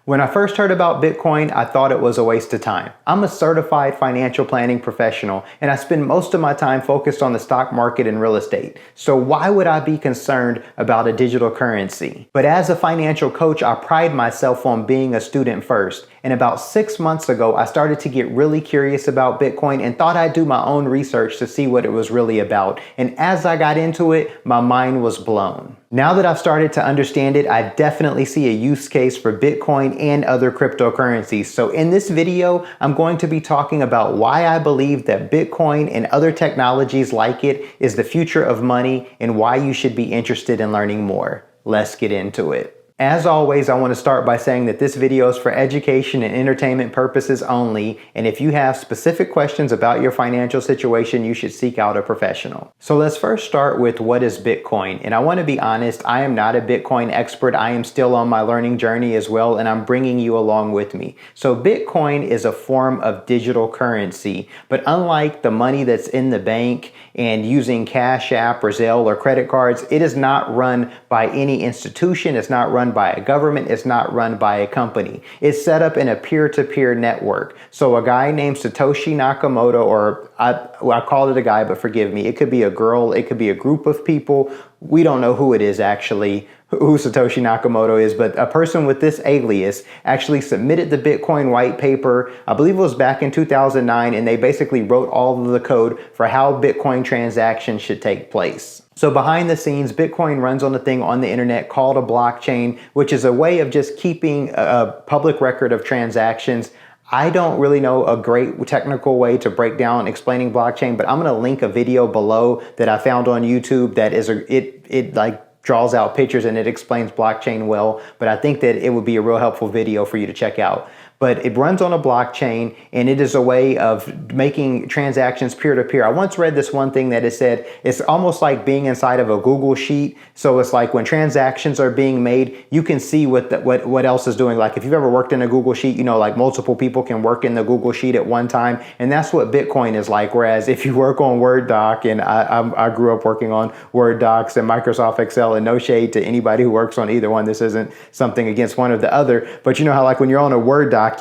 When I first heard about Bitcoin, I thought it was a waste of time. I'm a certified financial planning professional, and I spend most of my time focused on the stock market and real estate. So why would I be concerned about a digital currency? But as a financial coach, I pride myself on being a student first. And about 6 months ago, I started to get really curious about Bitcoin and thought I'd do my own research to see what it was really about. And as I got into it, my mind was blown. Now that I've started to understand it, I definitely see a use case for Bitcoin and other cryptocurrencies. So in this video, I'm going to be talking about why I believe that Bitcoin and other technologies like it is the future of money and why you should be interested in learning more. Let's get into it. As always, I want to start by saying that this video is for education and entertainment purposes only, and if you have specific questions about your financial situation, you should seek out a professional. So let's first start with what is Bitcoin, and I want to be honest, I am not a Bitcoin expert. I am still on my learning journey as well, and I'm bringing you along with me. So Bitcoin is a form of digital currency, but unlike the money that's in the bank and using Cash App or Zelle or credit cards, it is not run by any institution. It's not run by a government. It's not run by a company. It's set up in a peer-to-peer network. So a guy named Satoshi Nakamoto, or I call it a guy, but forgive me, it could be a girl, it could be a group of people. We don't know who it is actually, who Satoshi Nakamoto is, but a person with this alias actually submitted the Bitcoin white paper, I believe it was back in 2009, and they basically wrote all of the code for how Bitcoin transactions should take place. So behind the scenes, Bitcoin runs on a thing on the internet called a blockchain, which is a way of just keeping a public record of transactions. I don't really know a great technical way to break down explaining blockchain, but I'm going to link a video below that I found on YouTube that is it like draws out pictures and it explains blockchain well, but I think that it would be a real helpful video for you to check out. But it runs on a blockchain, and it is a way of making transactions peer-to-peer. I once read this one thing that it said it's almost like being inside of a Google sheet. So it's like when transactions are being made, you can see what else is doing. Like if you've ever worked in a Google sheet, you know, like multiple people can work in the Google sheet at one time, and that's what Bitcoin is like. Whereas if you work on Word doc, and I grew up working on Word docs and Microsoft Excel, and no shade to anybody who works on either one. This isn't something against one or the other, but you know how like when you're on a Word document,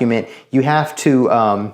you have to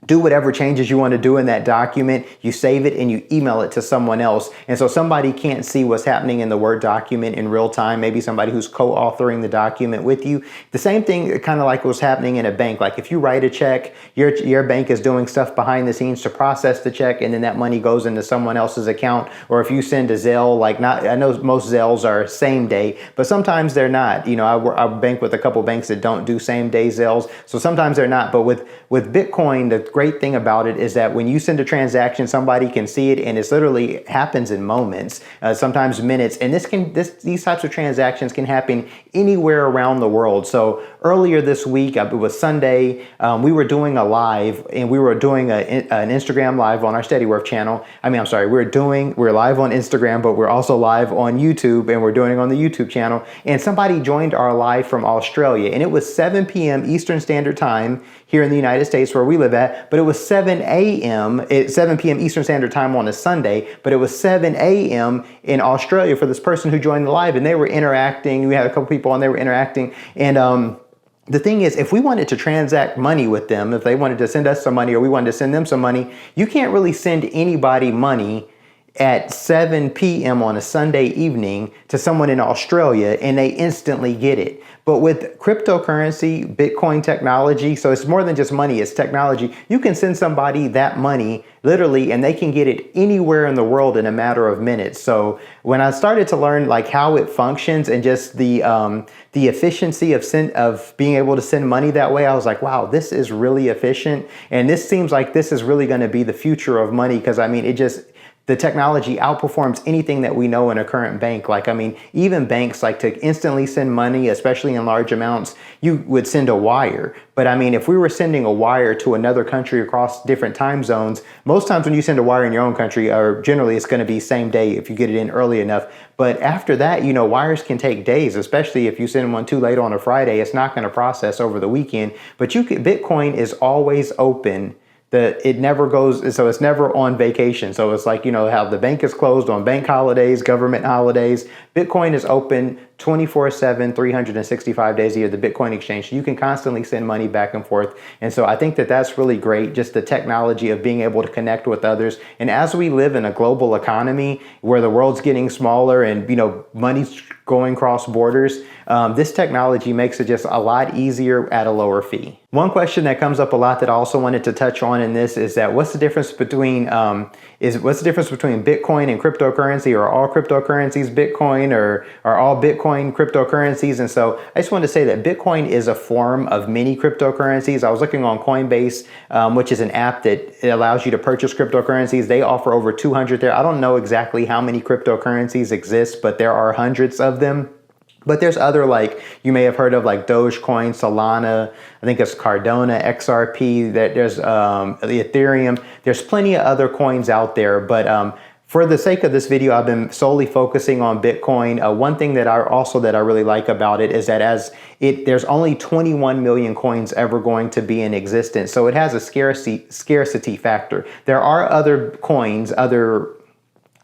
do whatever changes you want to do in that document, you save it and you email it to someone else. And so somebody can't see what's happening in the Word document in real time, maybe somebody who's co-authoring the document with you. The same thing kind of like what's happening in a bank. Like if you write a check, your bank is doing stuff behind the scenes to process the check, and then that money goes into someone else's account. Or if you send a Zelle, I know most Zelles are same day, but sometimes they're not. You know, I bank with a couple banks that don't do same day Zelles, so sometimes they're not. But with Bitcoin, the great thing about it is that when you send a transaction, somebody can see it, and it literally happens in moments, sometimes minutes. And these types of transactions can happen anywhere around the world. So earlier this week, it was Sunday, we were doing a live, and we were doing an Instagram live on our Steadyworth channel. We're live on Instagram, but we're also live on YouTube, and we're doing it on the YouTube channel. And somebody joined our live from Australia, and it was 7 p.m. Eastern Standard Time here in the United States where we live at, but it was 7 p.m. Eastern Standard Time on a Sunday, but it was 7 a.m. in Australia for this person who joined the live, and they were interacting. We had a couple people on, they were interacting, and the thing is, if we wanted to transact money with them, if they wanted to send us some money or we wanted to send them some money, you can't really send anybody money at 7 p.m. on a Sunday evening to someone in Australia and they instantly get it. But with cryptocurrency, Bitcoin technology, so it's more than just money, it's technology. You can send somebody that money literally, and they can get it anywhere in the world in a matter of minutes. So when I started to learn like how it functions and just the efficiency of being able to send money that way, I was like, wow, this is really efficient. And this seems like this is really going to be the future of money, because I mean, the technology outperforms anything that we know in a current bank. Like, I mean, even banks like to instantly send money, especially in large amounts, you would send a wire. But I mean, if we were sending a wire to another country across different time zones, most times when you send a wire in your own country, or generally it's going to be same day if you get it in early enough. But after that, you know, wires can take days, especially if you send one too late on a Friday, it's not going to process over the weekend. But Bitcoin is always open. It never goes, so it's never on vacation. So it's like, you know, how the bank is closed on bank holidays, government holidays. Bitcoin is open 24/7, 365 days a year, the Bitcoin exchange. You can constantly send money back and forth. And so I think that that's really great, just the technology of being able to connect with others. And as we live in a global economy where the world's getting smaller and, money's going cross borders, this technology makes it just a lot easier at a lower fee. One question that comes up a lot that I also wanted to touch on in this is that what's the difference between Bitcoin and cryptocurrency? Or all cryptocurrencies Bitcoin, or are all Bitcoin cryptocurrencies? And so I just wanted to say that Bitcoin is a form of many cryptocurrencies. I was looking on Coinbase, which is an app that allows you to purchase cryptocurrencies. They offer over 200 there. I don't know exactly how many cryptocurrencies exist, but there are hundreds of them. But there's other, like, you may have heard of, like Dogecoin, Solana, I think it's Cardano, XRP, there's the Ethereum. There's plenty of other coins out there, but for the sake of this video, I've been solely focusing on Bitcoin. One thing that I really like about it is that there's only 21 million coins ever going to be in existence. So it has a scarcity factor. There are other coins, other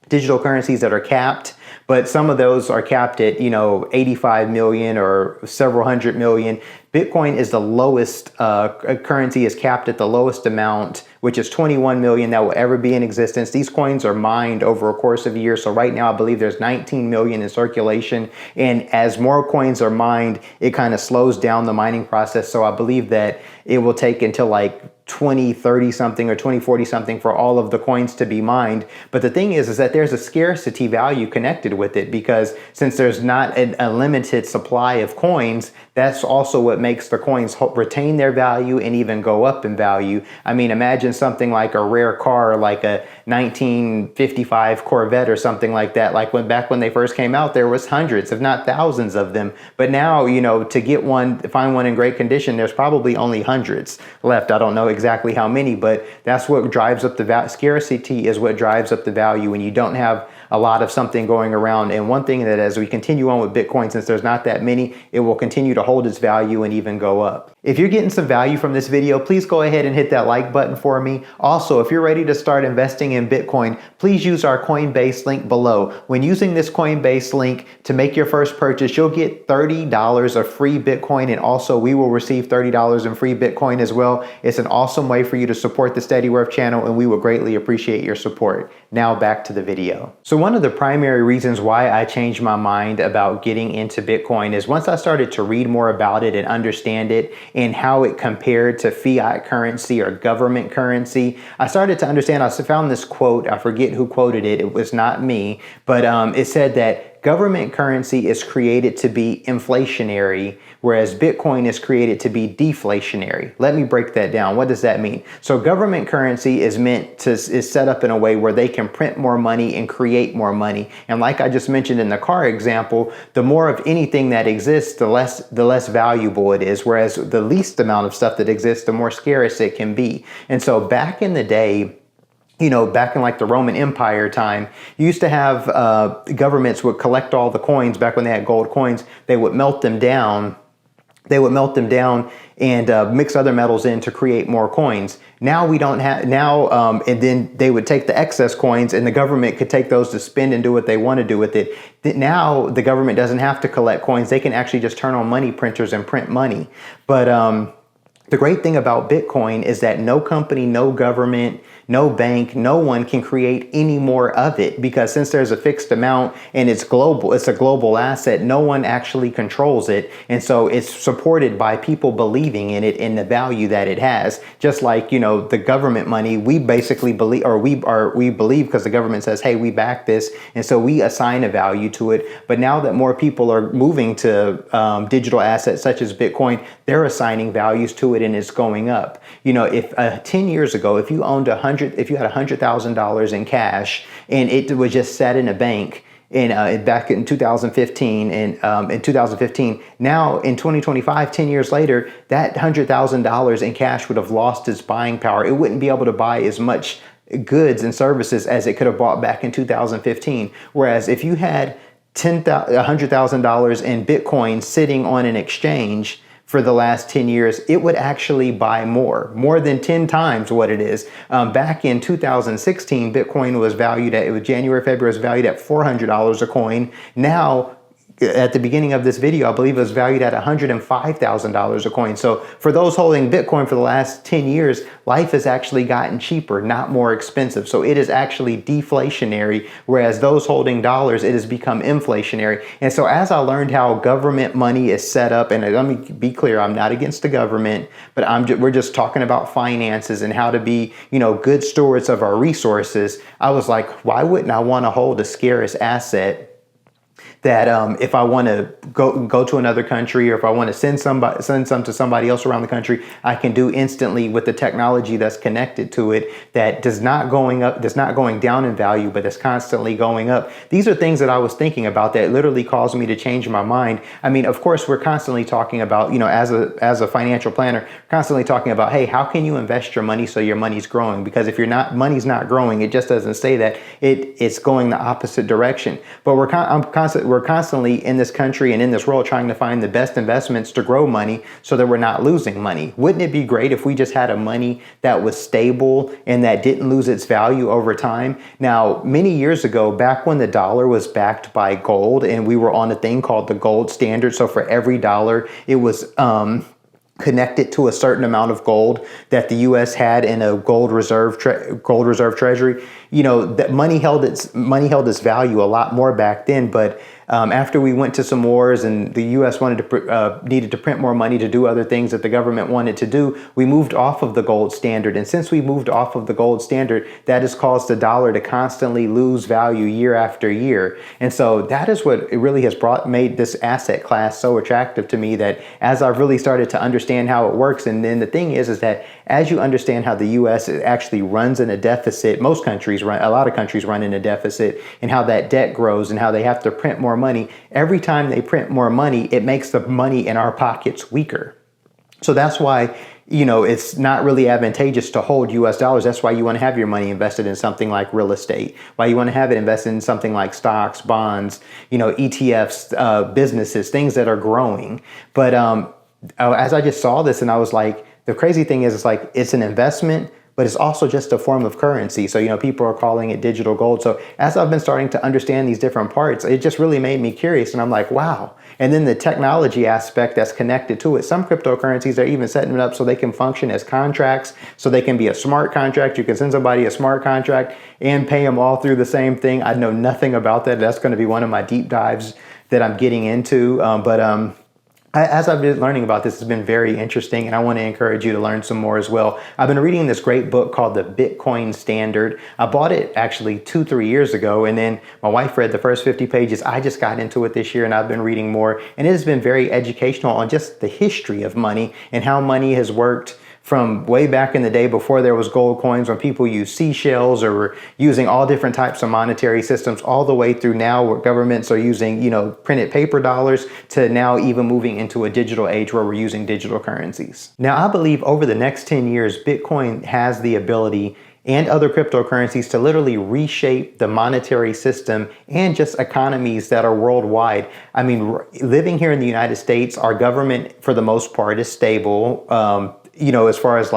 digital currencies that are capped, but some of those are capped at, 85 million or several hundred million. Bitcoin is the lowest, currency is capped at the lowest amount, which is 21 million that will ever be in existence. These coins are mined over a course of years. So right now, I believe there's 19 million in circulation. And as more coins are mined, it kind of slows down the mining process. So I believe that it will take until like 2030 something or 2040 something for all of the coins to be mined. But the thing is that there's a scarcity value connected with it, because since there's not a limited supply of coins, that's also what makes the coins retain their value and even go up in value. I mean, imagine something like a rare car, like a 1955 Corvette or something like that. Like back when they first came out, there was hundreds, if not thousands of them. But now, to get one, find one in great condition, there's probably only hundreds left. I don't know exactly how many, but that's what drives up the value. Scarcity is what drives up the value when you don't have a lot of something going around. And one thing that as we continue on with Bitcoin, since there's not that many, it will continue to hold its value and even go up. If you're getting some value from this video, please go ahead and hit that like button for me. Also, if you're ready to start investing in Bitcoin, please use our Coinbase link below. When using this Coinbase link to make your first purchase, you'll get $30 of free Bitcoin, and also we will receive $30 in free Bitcoin as well. It's an awesome way for you to support the Steadyworth channel, and we will greatly appreciate your support. Now back to the video. So one of the primary reasons why I changed my mind about getting into Bitcoin is once I started to read more about it and understand it and how it compared to fiat currency or government currency, I started to understand. I found this quote, I forget who quoted it, it was not me, but it said that government currency is created to be inflationary, whereas Bitcoin is created to be deflationary. Let me break that down. What does that mean? So government currency is set up in a way where they can print more money and create more money. And like I just mentioned in the car example, the more of anything that exists, the less valuable it is. Whereas the least amount of stuff that exists, the more scarce it can be. And so back in the day, back in like the Roman Empire time, you used to have governments would collect all the coins. Back when they had gold coins, they would melt them down. And mix other metals in to create more coins. Now we don't have, and then they would take the excess coins and the government could take those to spend and do what they want to do with it. Now the government doesn't have to collect coins. They can actually just turn on money printers and print money. But the great thing about Bitcoin is that no company, no government, no bank, no one can create any more of it, because since there's a fixed amount and it's global, it's a global asset, no one actually controls it. And so it's supported by people believing in it and the value that it has. Just like, the government money, we basically believe, or we believe because the government says, hey, we back this. And so we assign a value to it. But now that more people are moving to digital assets such as Bitcoin, they're assigning values to it and it's going up. If 10 years ago, if you owned if you had $100,000 in cash and it was just sat in a bank back in 2015 in 2015, now in 2025, 10 years later, that $100,000 in cash would have lost its buying power. It wouldn't be able to buy as much goods and services as it could have bought back in 2015. Whereas if you had $100,000 in Bitcoin sitting on an exchange for the last 10 years, it would actually buy more than 10 times what it is. Back in 2016, Bitcoin was valued at, January, February was valued at $400 a coin. Now, at the beginning of this video, I believe it was valued at $105,000 a coin. So for those holding Bitcoin for the last 10 years, life has actually gotten cheaper, not more expensive. So it is actually deflationary, whereas those holding dollars, it has become inflationary. And so as I learned how government money is set up, and let me be clear, I'm not against the government, but we're just talking about finances and how to be, good stewards of our resources. I was like, why wouldn't I want to hold a scarce asset that if I want to go to another country, or if I want to send some to somebody else around the country, I can do instantly with the technology that's connected to it, that does not going down in value, but that's constantly going up. These are things that I was thinking about that literally caused me to change my mind. I mean, of course, we're constantly talking about, as a financial planner, constantly talking about, hey, how can you invest your money so your money's growing? Because if money's not growing, it just doesn't say that. It's going the opposite direction. But we're constantly in this country and in this world trying to find the best investments to grow money so that we're not losing money. Wouldn't it be great if we just had a money that was stable and that didn't lose its value over time? Now, many years ago, back when the dollar was backed by gold and we were on a thing called the gold standard, so for every dollar, it was connected to a certain amount of gold that the U.S. had in a gold reserve treasury. That money held its value a lot more back then. But after we went to some wars and the U.S. needed to print more money to do other things that the government wanted to do, we moved off of the gold standard. And since we moved off of the gold standard, that has caused the dollar to constantly lose value year after year. And so that is what it really has made this asset class so attractive to me, that as I've really started to understand how it works. And then the thing is that as you understand how the U.S. actually runs in a deficit, a lot of countries run in a deficit, and how that debt grows and how they have to print more money. Every time they print more money, it makes the money in our pockets weaker. So that's why, it's not really advantageous to hold US dollars. That's why you want to have your money invested in something like real estate, why you want to have it invested in something like stocks, bonds, ETFs, businesses, things that are growing. But as I just saw this, and I was like, the crazy thing is, it's an investment, but it's also just a form of currency. So, people are calling it digital gold. So as I've been starting to understand these different parts, it just really made me curious. And I'm like, wow. And then the technology aspect that's connected to it. Some cryptocurrencies are even setting it up so they can function as contracts. So they can be a smart contract. You can send somebody a smart contract and pay them all through the same thing. I know nothing about that. That's going to be one of my deep dives that I'm getting into. As I've been learning about this, it's been very interesting, and I want to encourage you to learn some more as well. I've been reading this great book called The Bitcoin Standard. I bought it actually 2-3 years ago, and then my wife read the first 50 pages. I just got into it this year, and I've been reading more, and it has been very educational on just the history of money and how money has worked from way back in the day before there was gold coins, when people used seashells or were using all different types of monetary systems, all the way through now where governments are using, printed paper dollars, to now even moving into a digital age where we're using digital currencies. Now, I believe over the next 10 years, Bitcoin has the ability, and other cryptocurrencies, to literally reshape the monetary system and just economies that are worldwide. I mean, living here in the United States, our government, for the most part, is stable. As far as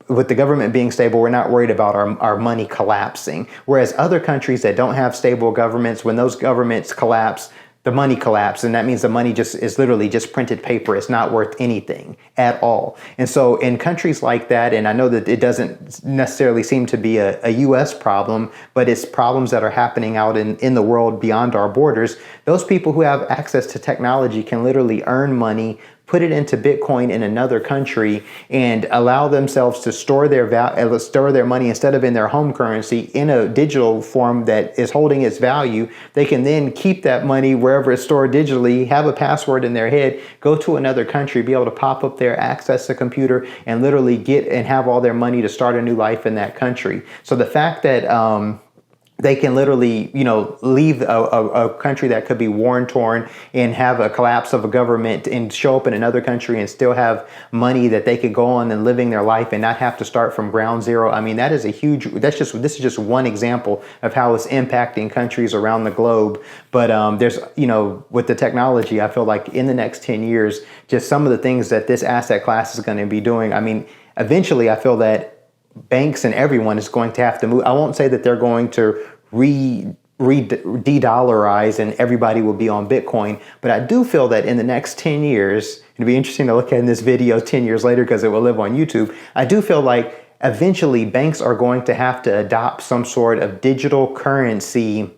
with the government being stable, we're not worried about our money collapsing. Whereas other countries that don't have stable governments, when those governments collapse, the money collapses, and that means the money is literally just printed paper. It's not worth anything at all. And so in countries like that, and I know that it doesn't necessarily seem to be a US problem, but it's problems that are happening out in the world beyond our borders, those people who have access to technology can literally earn money, put it into Bitcoin in another country, and allow themselves to store their money instead of in their home currency in a digital form that is holding its value. They can then keep that money wherever it's stored digitally, have a password in their head, go to another country, be able to pop up there, access a computer, and literally get and have all their money to start a new life in that country. So the fact that they can literally, leave a country that could be war-torn and have a collapse of a government and show up in another country and still have money that they could go on and living their life and not have to start from ground zero. I mean, this is just one example of how it's impacting countries around the globe. But there's, with the technology, I feel like in the next 10 years, just some of the things that this asset class is going to be doing. I mean, eventually I feel that banks and everyone is going to have to move. I won't say that they're going to de-dollarize and everybody will be on Bitcoin. But I do feel that in the next 10 years, it'd be interesting to look at in this video 10 years later because it will live on YouTube. I do feel like eventually banks are going to have to adopt some sort of digital currency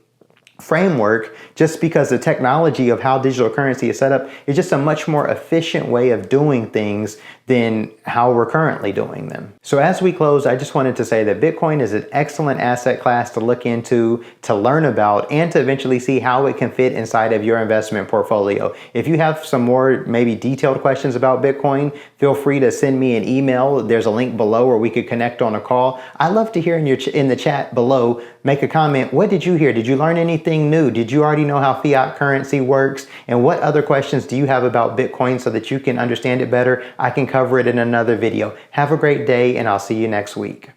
framework, just because the technology of how digital currency is set up is just a much more efficient way of doing things than how we're currently doing them. So as we close, I just wanted to say that Bitcoin is an excellent asset class to look into, to learn about, and to eventually see how it can fit inside of your investment portfolio. If you have some more maybe detailed questions about Bitcoin, feel free to send me an email. There's a link below where we could connect on a call. I'd love to hear in the chat below, make a comment. What did you hear? Did you learn anything new? Did you already know how fiat currency works? And what other questions do you have about Bitcoin so that you can understand it better? I can cover it in another video. Have a great day, and I'll see you next week.